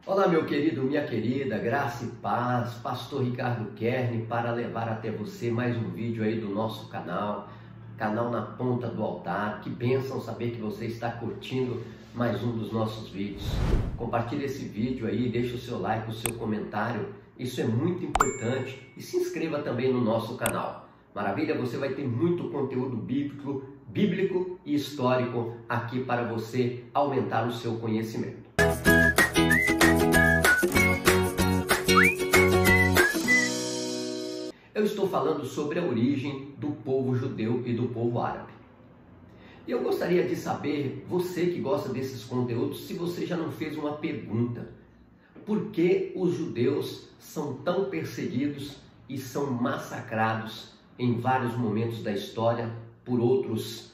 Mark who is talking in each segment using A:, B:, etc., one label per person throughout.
A: Olá, meu querido, minha querida, graça e paz, Pastor Ricardo Kern, para levar até você mais um vídeo aí do nosso canal Na Ponta do Altar. Que bênção saber que você está curtindo mais um dos nossos vídeos. Compartilhe esse vídeo aí, deixe o seu like, o seu comentário, isso é muito importante, e se inscreva também no nosso canal. Maravilha, você vai ter muito conteúdo bíblico e histórico aqui para você aumentar o seu conhecimento. Eu estou falando sobre a origem do povo judeu e do povo árabe. E eu gostaria de saber, você que gosta desses conteúdos, se você já não fez uma pergunta. Por que os judeus são tão perseguidos e são massacrados em vários momentos da história por outros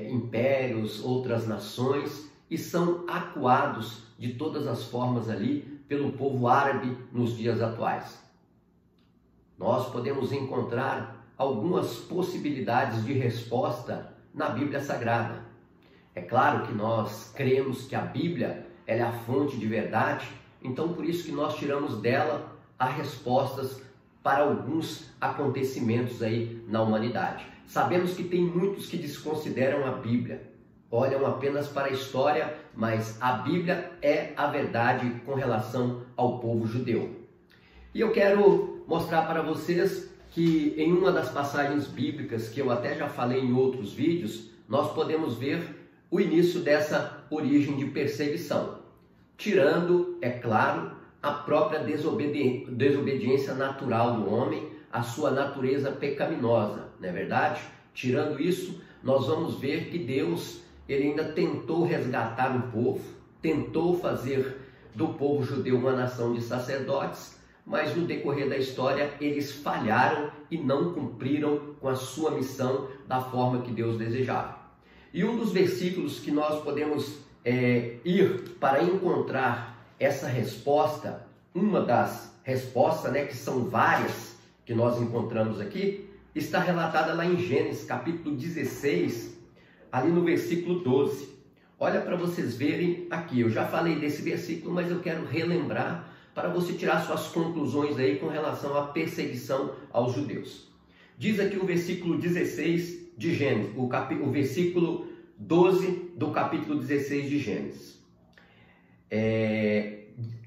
A: impérios, outras nações, e são acuados de todas as formas ali pelo povo árabe nos dias atuais? Nós podemos encontrar algumas possibilidades de resposta na Bíblia Sagrada. É claro que nós cremos que a Bíblia ela é a fonte de verdade, então por isso que nós tiramos dela as respostas para alguns acontecimentos aí na humanidade. Sabemos que tem muitos que desconsideram a Bíblia, olham apenas para a história, mas a Bíblia é a verdade com relação ao povo judeu. E eu quero mostrar para vocês que em uma das passagens bíblicas, que eu até já falei em outros vídeos, nós podemos ver o início dessa origem de perseguição, tirando, é claro, a própria desobediência natural do homem, a sua natureza pecaminosa, não é verdade? Tirando isso, nós vamos ver que Deus ele ainda tentou resgatar o povo, tentou fazer do povo judeu uma nação de sacerdotes, mas no decorrer da história eles falharam e não cumpriram com a sua missão da forma que Deus desejava. E um dos versículos que nós podemos ir para encontrar essa resposta, uma das respostas, que são várias que nós encontramos aqui, está relatada lá em Gênesis capítulo 16, ali no versículo 12. Olha para vocês verem aqui, eu já falei desse versículo, mas eu quero relembrar para você tirar suas conclusões aí com relação à perseguição aos judeus. Diz aqui o versículo 16 de Gênesis, o versículo 12 do capítulo 16 de Gênesis.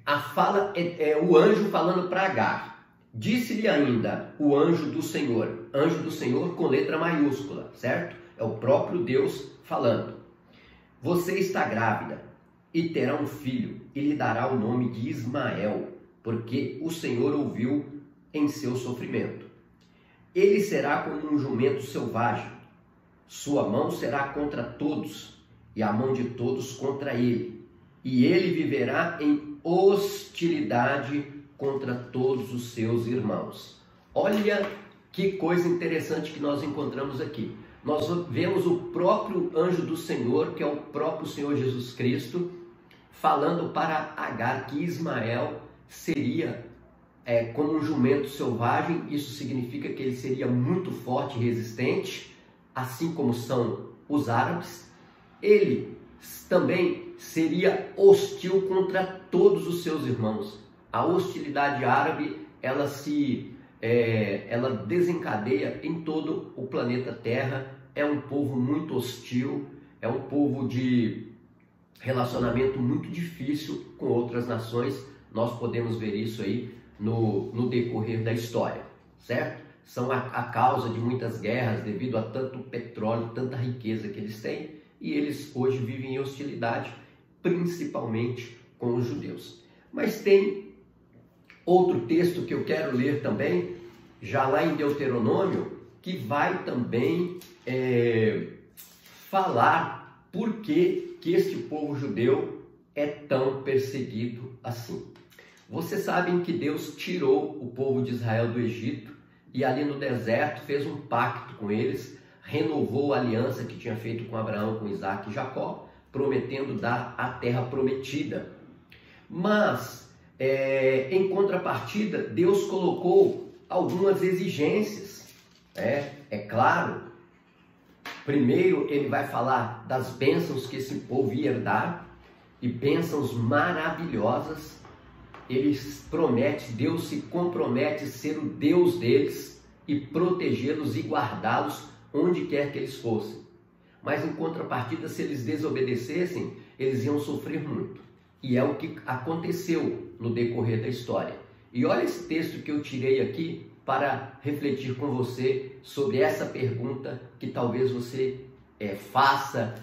A: A fala é o anjo falando para Agar. Disse-lhe ainda o anjo do Senhor com letra maiúscula, certo? É o próprio Deus falando. Você está grávida e terá um filho, e lhe dará o nome de Ismael, porque o Senhor ouviu em seu sofrimento. Ele será como um jumento selvagem, sua mão será contra todos, e a mão de todos contra ele, e ele viverá em hostilidade contra todos os seus irmãos. Olha que coisa interessante que nós encontramos aqui. Nós vemos o próprio anjo do Senhor, que é o próprio Senhor Jesus Cristo, falando para Agar que Ismael seria como um jumento selvagem. Isso significa que ele seria muito forte e resistente, assim como são os árabes. Ele também seria hostil contra todos os seus irmãos. A hostilidade árabe, ela desencadeia em todo o planeta Terra. É um povo muito hostil, é um povo de relacionamento muito difícil com outras nações. Nós podemos ver isso aí no decorrer da história, certo? São a causa de muitas guerras devido a tanto petróleo, tanta riqueza que eles têm, e eles hoje vivem em hostilidade, principalmente com os judeus. Mas tem outro texto que eu quero ler também, já lá em Deuteronômio, que vai também falar por que este povo judeu é tão perseguido assim. Vocês sabem que Deus tirou o povo de Israel do Egito e ali no deserto fez um pacto com eles, renovou a aliança que tinha feito com Abraão, com Isaac e Jacó, prometendo dar a terra prometida. Mas, em contrapartida, Deus colocou algumas exigências. É claro, primeiro ele vai falar das bênçãos que esse povo ia herdar, e bênçãos maravilhosas. Deus se compromete a ser o Deus deles e protegê-los e guardá-los onde quer que eles fossem. Mas em contrapartida, se eles desobedecessem, eles iam sofrer muito. E é o que aconteceu no decorrer da história. E olha esse texto que eu tirei aqui para refletir com você sobre essa pergunta que talvez você faça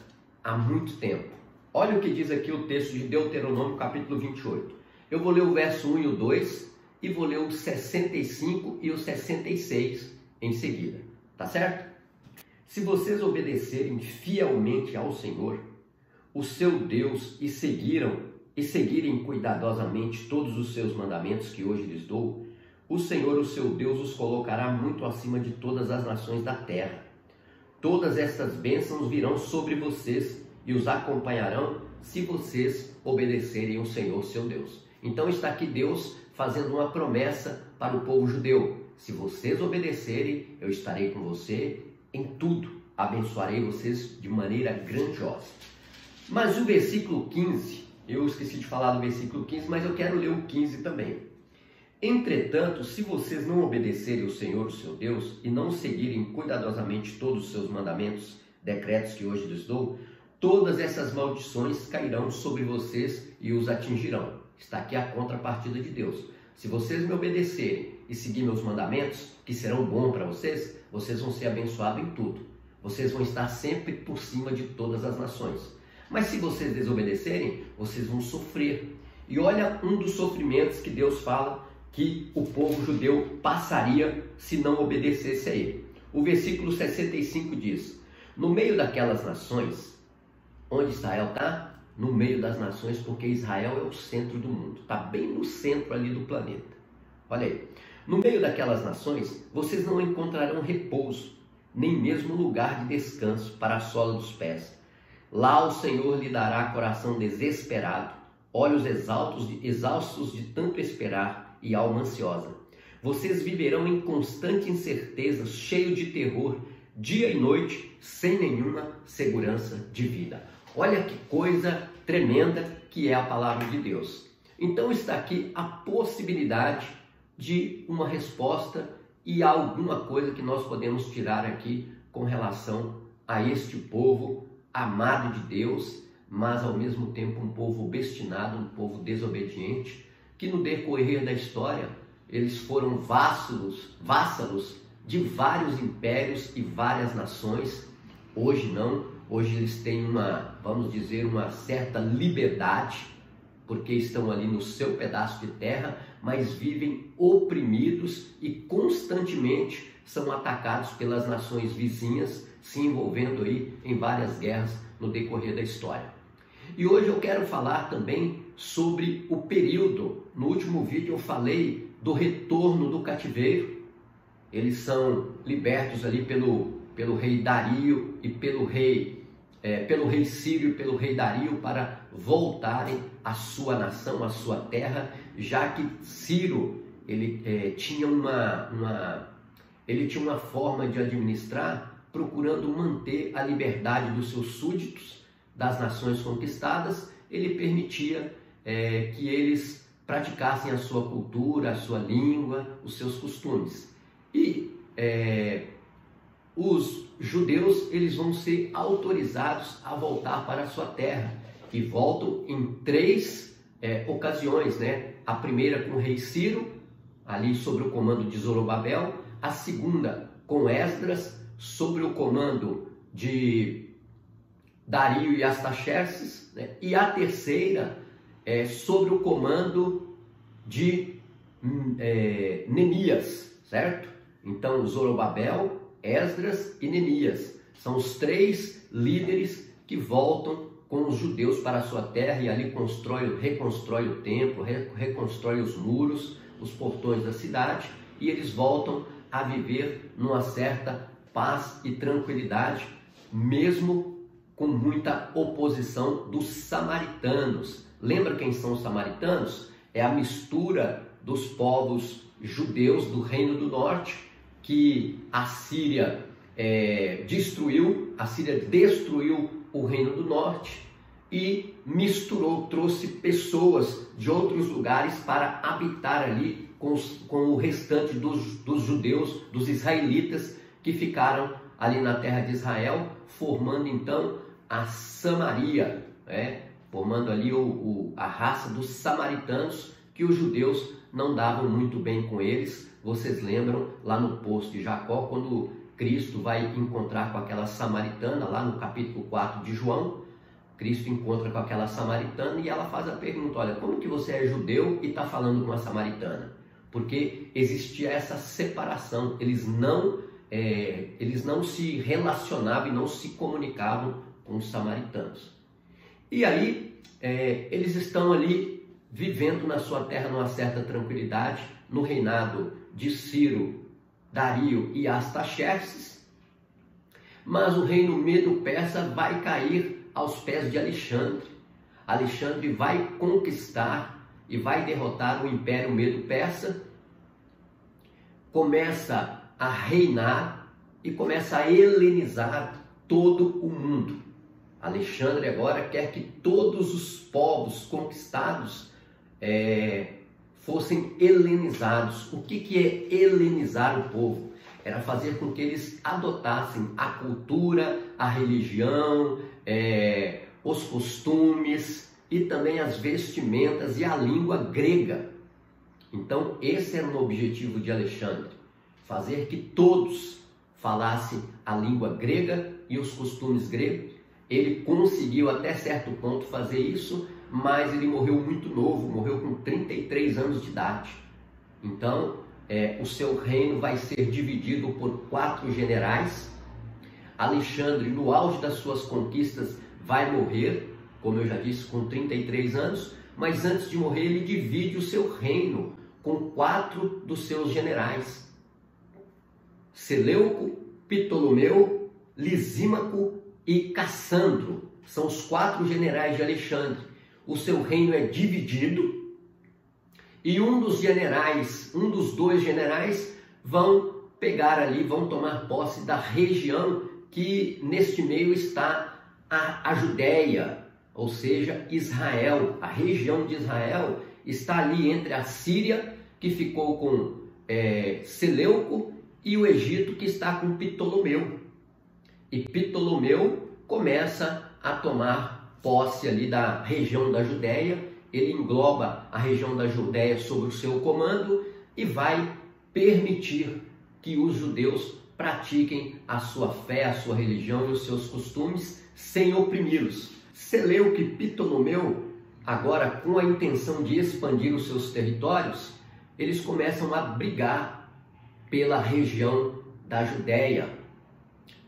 A: há muito tempo. Olha o que diz aqui o texto de Deuteronômio, capítulo 28. Eu vou ler o verso 1 e o 2 e vou ler o 65 e o 66 em seguida. Tá certo? Se vocês obedecerem fielmente ao Senhor, o seu Deus, e seguirem cuidadosamente todos os seus mandamentos que hoje lhes dou, o Senhor, o seu Deus, os colocará muito acima de todas as nações da terra. Todas estas bênçãos virão sobre vocês e os acompanharão se vocês obedecerem ao Senhor, seu Deus. Então está aqui Deus fazendo uma promessa para o povo judeu. Se vocês obedecerem, eu estarei com você em tudo. Abençoarei vocês de maneira grandiosa. Mas o versículo 15, eu esqueci de falar do versículo 15, mas eu quero ler o 15 também. Entretanto, se vocês não obedecerem ao Senhor, o seu Deus, e não seguirem cuidadosamente todos os seus mandamentos, decretos que hoje lhes dou, todas essas maldições cairão sobre vocês e os atingirão. Está aqui a contrapartida de Deus. Se vocês me obedecerem e seguir meus mandamentos, que serão bons para vocês, vocês vão ser abençoados em tudo. Vocês vão estar sempre por cima de todas as nações. Mas se vocês desobedecerem, vocês vão sofrer. E olha um dos sofrimentos que Deus fala que o povo judeu passaria se não obedecesse a ele. O versículo 65 diz: no meio daquelas nações, onde Israel está? No meio das nações, porque Israel é o centro do mundo, está bem no centro ali do planeta. Olha aí, no meio daquelas nações, vocês não encontrarão repouso, nem mesmo lugar de descanso para a sola dos pés. Lá o Senhor lhe dará coração desesperado, olhos exaustos de tanto esperar e alma ansiosa. Vocês viverão em constante incerteza, cheio de terror, dia e noite, sem nenhuma segurança de vida. Olha que coisa tremenda que é a palavra de Deus. Então está aqui a possibilidade de uma resposta e alguma coisa que nós podemos tirar aqui com relação a este povo amado de Deus, mas ao mesmo tempo um povo obstinado, um povo desobediente, que no decorrer da história eles foram vassalos de vários impérios e várias nações. Hoje não. Hoje eles têm vamos dizer, uma certa liberdade, porque estão ali no seu pedaço de terra, mas vivem oprimidos e constantemente são atacados pelas nações vizinhas, se envolvendo aí em várias guerras no decorrer da história. E hoje eu quero falar também sobre o período. No último vídeo eu falei do retorno do cativeiro. Eles são libertos ali pelo rei Dario e pelo rei Sírio e pelo rei Dario para voltarem à sua nação, à sua terra, já que Ciro ele tinha uma forma de administrar procurando manter a liberdade dos seus súditos, das nações conquistadas. Ele permitia que eles praticassem a sua cultura, a sua língua, os seus costumes. E os judeus eles vão ser autorizados a voltar para a sua terra e voltam em 3 ocasiões, né? A primeira com o rei Ciro, ali sob o comando de Zorobabel, a segunda com Esdras, sob o comando de Dario e Artaxerxes, né? E a terceira sob o comando de Neemias, certo? Então Zorobabel, Esdras e Neemias são os 3 líderes que voltam com os judeus para a sua terra e ali reconstrói o templo, reconstrói os muros, os portões da cidade, e eles voltam a viver numa certa paz e tranquilidade, mesmo com muita oposição dos samaritanos. Lembra quem são os samaritanos? É a mistura dos povos judeus do Reino do Norte, que a Síria destruiu o Reino do Norte, e misturou, trouxe pessoas de outros lugares para habitar ali com o restante dos judeus, dos israelitas que ficaram ali na terra de Israel, formando então a Samaria, formando ali a raça dos samaritanos, que os judeus não davam muito bem com eles. Vocês lembram lá no poço de Jacó, quando Cristo vai encontrar com aquela samaritana, lá no capítulo 4 de João, Cristo encontra com aquela samaritana e ela faz a pergunta: olha, como que você é judeu e está falando com a samaritana? Porque existia essa separação, eles não se relacionavam e não se comunicavam com os samaritanos. E aí, eles estão ali vivendo na sua terra numa certa tranquilidade, no reinado de Ciro, Dario e Astaxerxes, mas o reino medo-persa vai cair aos pés de Alexandre. Alexandre vai conquistar e vai derrotar o Império Medo-Persa, começa a reinar e começa a helenizar todo o mundo. Alexandre agora quer que todos os povos conquistados fossem helenizados. O que é helenizar o povo? Era fazer com que eles adotassem a cultura, a religião, os costumes e também as vestimentas e a língua grega. Então esse era o objetivo de Alexandre, fazer que todos falassem a língua grega e os costumes gregos. Ele conseguiu até certo ponto fazer isso, mas ele morreu muito novo, morreu com 33 anos de idade. Então, o seu reino vai ser dividido por 4 generais. Alexandre, no auge das suas conquistas, vai morrer, como eu já disse, com 33 anos, mas antes de morrer ele divide o seu reino com 4 dos seus generais: Seleuco, Ptolomeu, Lisímaco e Cassandro. São os 4 generais de Alexandre. O seu reino é dividido e um dos 2 generais vão pegar ali, vão tomar posse da região que neste meio está a Judéia, ou seja, Israel. A região de Israel está ali entre a Síria, que ficou com Seleuco, e o Egito, que está com Ptolomeu. E Ptolomeu começa a tomar posse ali da região da Judéia. Ele engloba a região da Judéia sob o seu comando e vai permitir que os judeus pratiquem a sua fé, a sua religião e os seus costumes sem oprimi-los. Seleuco e Ptolomeu, agora com a intenção de expandir os seus territórios, eles começam a brigar pela região da Judéia.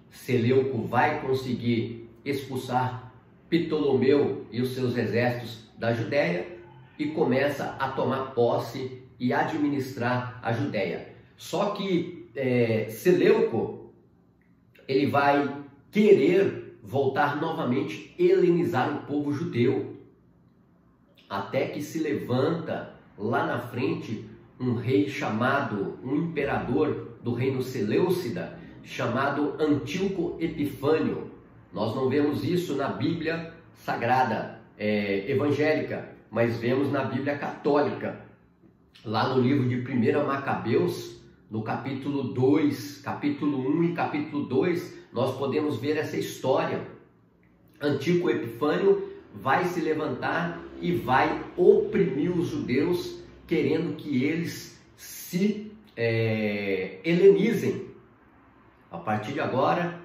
A: Seleuco vai conseguir expulsar Ptolomeu e os seus exércitos da Judéia e começa a tomar posse e administrar a Judéia. Só que Seleuco, ele vai querer voltar novamente, helenizar o povo judeu, até que se levanta lá na frente um rei chamado, um imperador do reino Seleucida, chamado Antíoco Epifânio. Nós não vemos isso na Bíblia Sagrada evangélica, mas vemos na Bíblia católica. Lá no livro de 1 Macabeus, no capítulo 2, capítulo 1 e capítulo 2, nós podemos ver essa história. Antíoco Epifânio vai se levantar e vai oprimir os judeus, querendo que eles se helenizem. A partir de agora,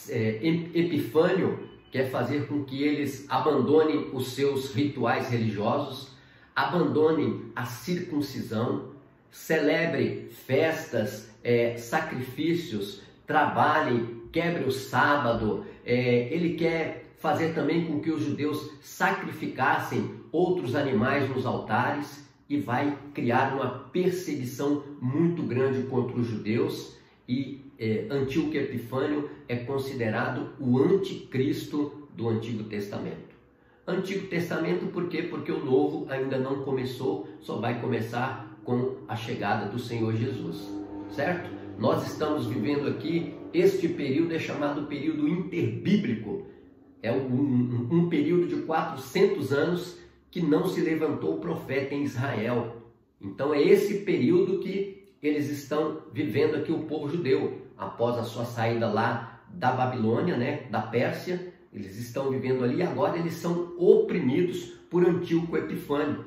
A: Epifânio quer fazer com que eles abandonem os seus rituais religiosos, abandonem a circuncisão, celebrem festas, sacrifícios, trabalhem, quebrem o sábado. Ele quer fazer também com que os judeus sacrificassem outros animais nos altares e vai criar uma perseguição muito grande contra os judeus. E Antíoco Epifânio é considerado o anticristo do Antigo Testamento. Antigo Testamento por quê? Porque o Novo ainda não começou, só vai começar com a chegada do Senhor Jesus, certo? Nós estamos vivendo aqui, este período é chamado período interbíblico. É um período de 400 anos que não se levantou profeta em Israel. Então é esse período que eles estão vivendo aqui, o povo judeu, após a sua saída lá da Babilônia, né, da Pérsia. Eles estão vivendo ali e agora eles são oprimidos por Antíoco Epifânio.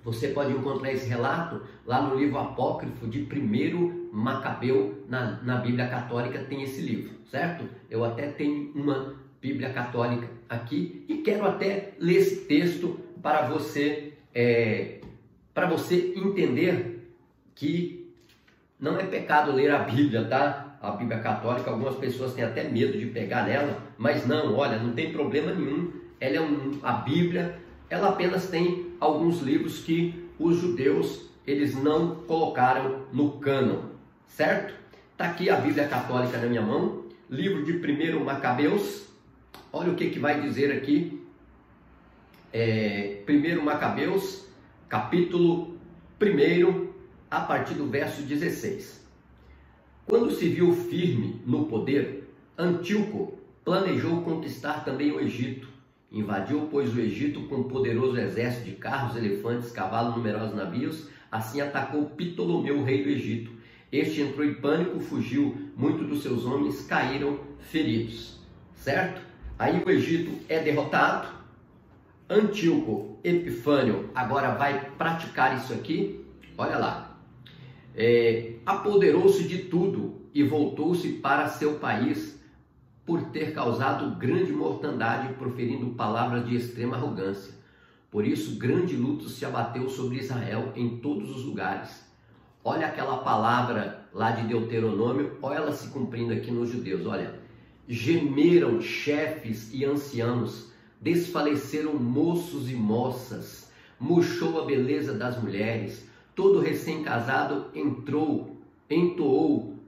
A: Você pode encontrar esse relato lá no livro apócrifo de 1 Macabeu, na Bíblia Católica tem esse livro, certo? Eu até tenho uma Bíblia Católica aqui e quero até ler esse texto para você entender que não é pecado ler a Bíblia, tá? A Bíblia Católica, algumas pessoas têm até medo de pegar nela, mas não, olha, não tem problema nenhum. Ela é a Bíblia, ela apenas tem alguns livros que os judeus eles não colocaram no cânon, certo? Tá aqui a Bíblia Católica na minha mão, livro de 1 Macabeus. Olha o que vai dizer aqui. 1 Macabeus, capítulo 1, a partir do verso 16. Quando se viu firme no poder, Antíoco planejou conquistar também o Egito. Invadiu, pois, o Egito com um poderoso exército de carros, elefantes, cavalos, numerosos navios. Assim atacou Ptolomeu, rei do Egito. Este entrou em pânico, fugiu. Muitos dos seus homens caíram feridos. Certo? Aí o Egito é derrotado. Antíoco Epifânio agora vai praticar isso aqui. Olha lá. Apoderou-se de tudo e voltou-se para seu país, por ter causado grande mortandade, proferindo palavras de extrema arrogância. Por isso, grande luto se abateu sobre Israel em todos os lugares. Olha aquela palavra lá de Deuteronômio, olha ela se cumprindo aqui nos judeus. Olha, gemeram chefes e anciãos, desfaleceram moços e moças, murchou a beleza das mulheres. Todo recém-casado entoou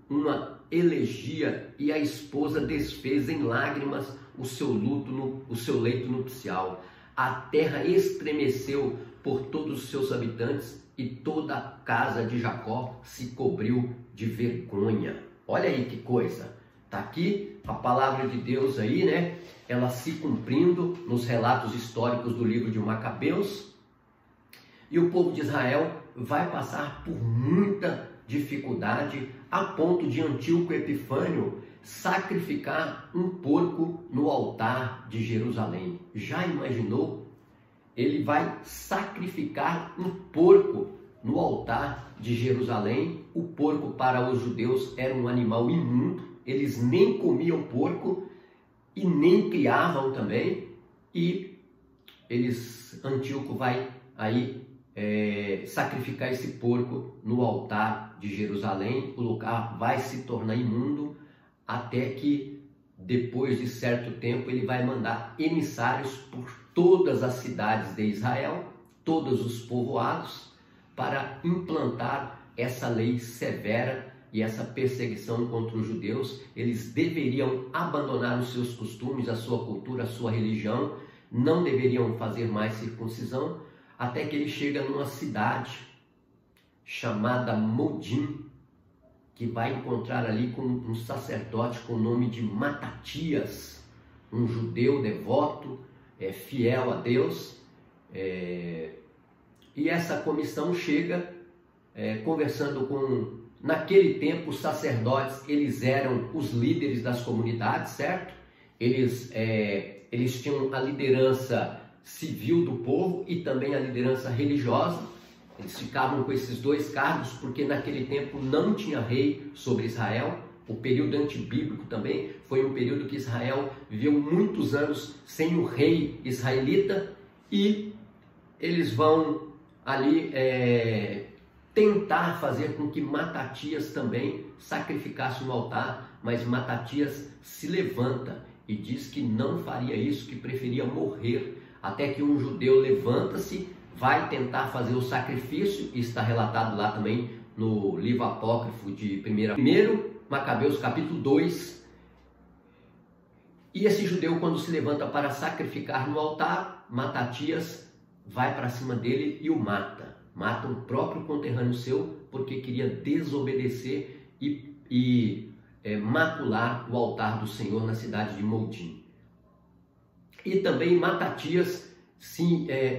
A: uma elegia e a esposa desfez em lágrimas o seu luto, o seu leito nupcial. A terra estremeceu por todos os seus habitantes e toda a casa de Jacó se cobriu de vergonha. Olha aí que coisa. Tá aqui a palavra de Deus aí, né? Ela se cumprindo nos relatos históricos do livro de Macabeus. E o povo de Israel vai passar por muita dificuldade, a ponto de Antíoco Epifânio sacrificar um porco no altar de Jerusalém. Já imaginou? Ele vai sacrificar um porco no altar de Jerusalém. O porco para os judeus era um animal imundo, eles nem comiam porco e nem criavam também. E Antíoco vai aí sacrificar esse porco no altar de Jerusalém. O lugar vai se tornar imundo, até que depois de certo tempo ele vai mandar emissários por todas as cidades de Israel, todos os povoados, para implantar essa lei severa e essa perseguição contra os judeus. Eles deveriam abandonar os seus costumes, a sua cultura, a sua religião, não deveriam fazer mais circuncisão, até que ele chega numa cidade chamada Modim, que vai encontrar ali com um sacerdote com o nome de Matatias, um judeu devoto, fiel a Deus. E essa comissão chega conversando com... Naquele tempo, os sacerdotes, eles eram os líderes das comunidades, certo? Eles tinham a liderança civil do povo e também a liderança religiosa. Eles ficavam com esses dois cargos porque naquele tempo não tinha rei sobre Israel. O período antibíblico também foi um período que Israel viveu muitos anos sem o rei israelita, e eles vão ali tentar fazer com que Matatias também sacrificasse no altar, mas Matatias se levanta e diz que não faria isso, que preferia morrer. Até que um judeu levanta-se, vai tentar fazer o sacrifício, e está relatado lá também no livro apócrifo de 1 Macabeus, capítulo 2. E esse judeu, quando se levanta para sacrificar no altar, Matatias vai para cima dele e o mata. Mata o próprio conterrâneo seu, porque queria desobedecer e macular o altar do Senhor na cidade de Modim. E também Matatias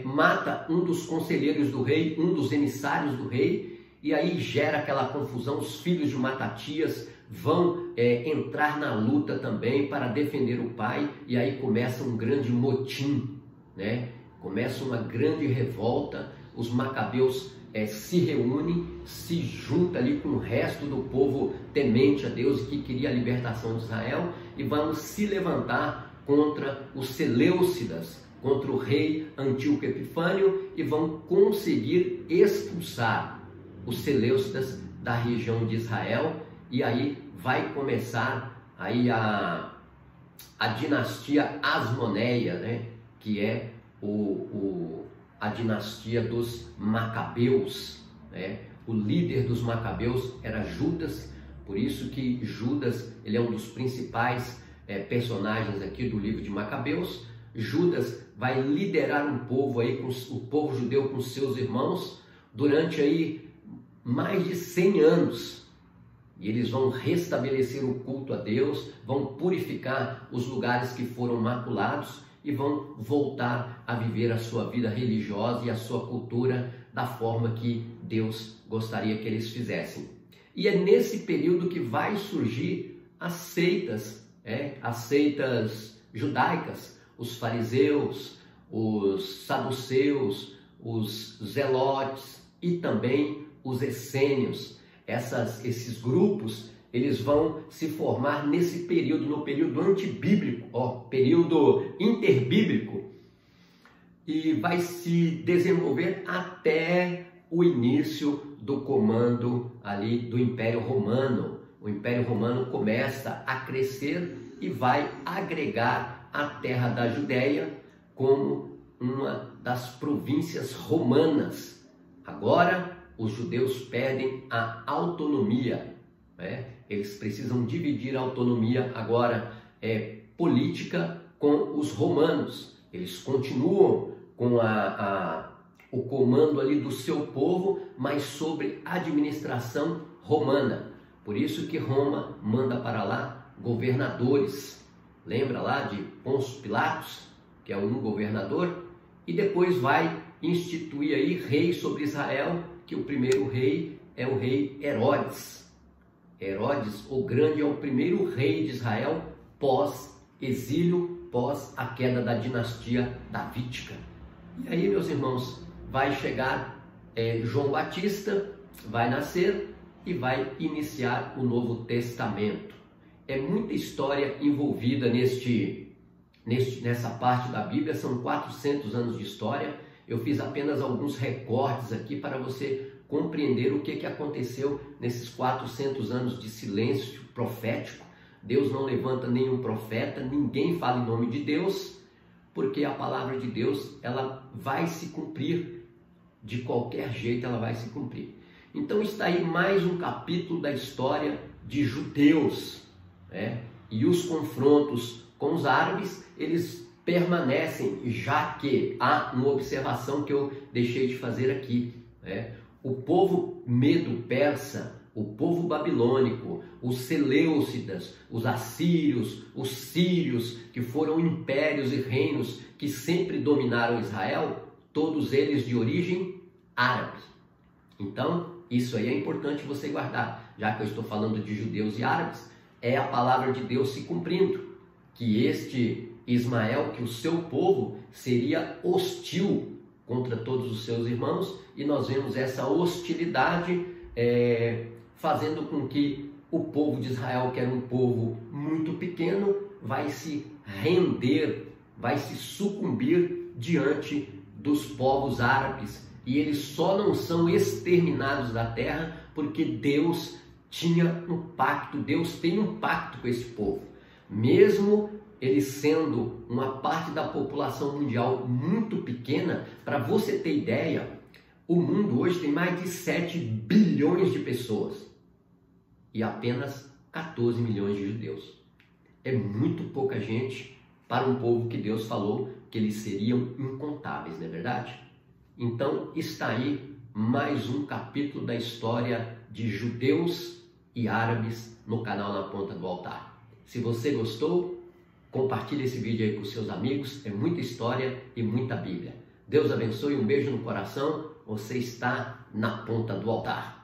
A: mata um dos conselheiros do rei, um dos emissários do rei, e aí gera aquela confusão. Os filhos de Matatias vão entrar na luta também para defender o pai, e aí começa um grande motim, né? Começa uma grande revolta. Os macabeus se reúnem, se juntam ali com o resto do povo temente a Deus e que queria a libertação de Israel, e vão se levantar contra os Seleucidas, contra o rei Antíoco Epifânio, e vão conseguir expulsar os Seleucidas da região de Israel. E aí vai começar aí a dinastia Asmoneia, né? Que é a dinastia dos Macabeus, né? O líder dos Macabeus era Judas, por isso que Judas ele é um dos principais personagens aqui do livro de Macabeus. Judas vai liderar um povo aí, o povo judeu com seus irmãos, durante aí mais de 100 anos. E eles vão restabelecer o culto a Deus, vão purificar os lugares que foram maculados e vão voltar a viver a sua vida religiosa e a sua cultura da forma que Deus gostaria que eles fizessem. E é nesse período que vai surgir as seitas judaicas, os fariseus, os saduceus, os zelotes e também os essênios. Esses grupos, eles vão se formar nesse período, no período antibíblico, período interbíblico, e vai se desenvolver até o início do comando ali do Império Romano. O Império Romano começa a crescer e vai agregar a terra da Judéia como uma das províncias romanas. Agora, os judeus perdem a autonomia, né? Eles precisam dividir a autonomia agora política com os romanos. Eles continuam com o comando ali do seu povo, mas sobre administração romana. Por isso que Roma manda para lá governadores. Lembra lá de Pôncio Pilatos, que é um governador? E depois vai instituir aí rei sobre Israel, que o primeiro rei é o rei Herodes. Herodes o Grande é o primeiro rei de Israel pós-exílio, pós a queda da dinastia davídica. E aí, meus irmãos, vai chegar João Batista, vai nascer e vai iniciar o Novo Testamento. É muita história envolvida nessa parte da Bíblia, são 400 anos de história. Eu fiz apenas alguns recortes aqui para você compreender o que aconteceu nesses 400 anos de silêncio profético. Deus não levanta nenhum profeta, ninguém fala em nome de Deus, porque a palavra de Deus ela vai se cumprir, de qualquer jeito ela vai se cumprir. Então está aí mais um capítulo da história de judeus, né? E os confrontos com os árabes, eles permanecem, já que há uma observação que eu deixei de fazer aqui, né? O povo medo-persa, o povo babilônico, os Seleucidas, os assírios, os sírios, que foram impérios e reinos que sempre dominaram Israel, todos eles de origem árabe. Então, isso aí é importante você guardar, já que eu estou falando de judeus e árabes, é a palavra de Deus se cumprindo, que este Ismael, que o seu povo seria hostil contra todos os seus irmãos, e nós vemos essa hostilidade fazendo com que o povo de Israel, que era um povo muito pequeno, vai se render, vai se sucumbir diante dos povos árabes, e eles só não são exterminados da terra porque Deus tinha um pacto, Deus tem um pacto com esse povo, mesmo ele sendo uma parte da população mundial muito pequena. Para você ter ideia, o mundo hoje tem mais de 7 bilhões de pessoas e apenas 14 milhões de judeus. É muito pouca gente para um povo que Deus falou que eles seriam incontáveis, não é verdade? Então está aí mais um capítulo da história de judeus e árabes no canal Na Ponta do Altar. Se você gostou, Compartilhe esse vídeo aí com seus amigos, é muita história e muita Bíblia. Deus abençoe, um beijo no coração, você está na ponta do altar.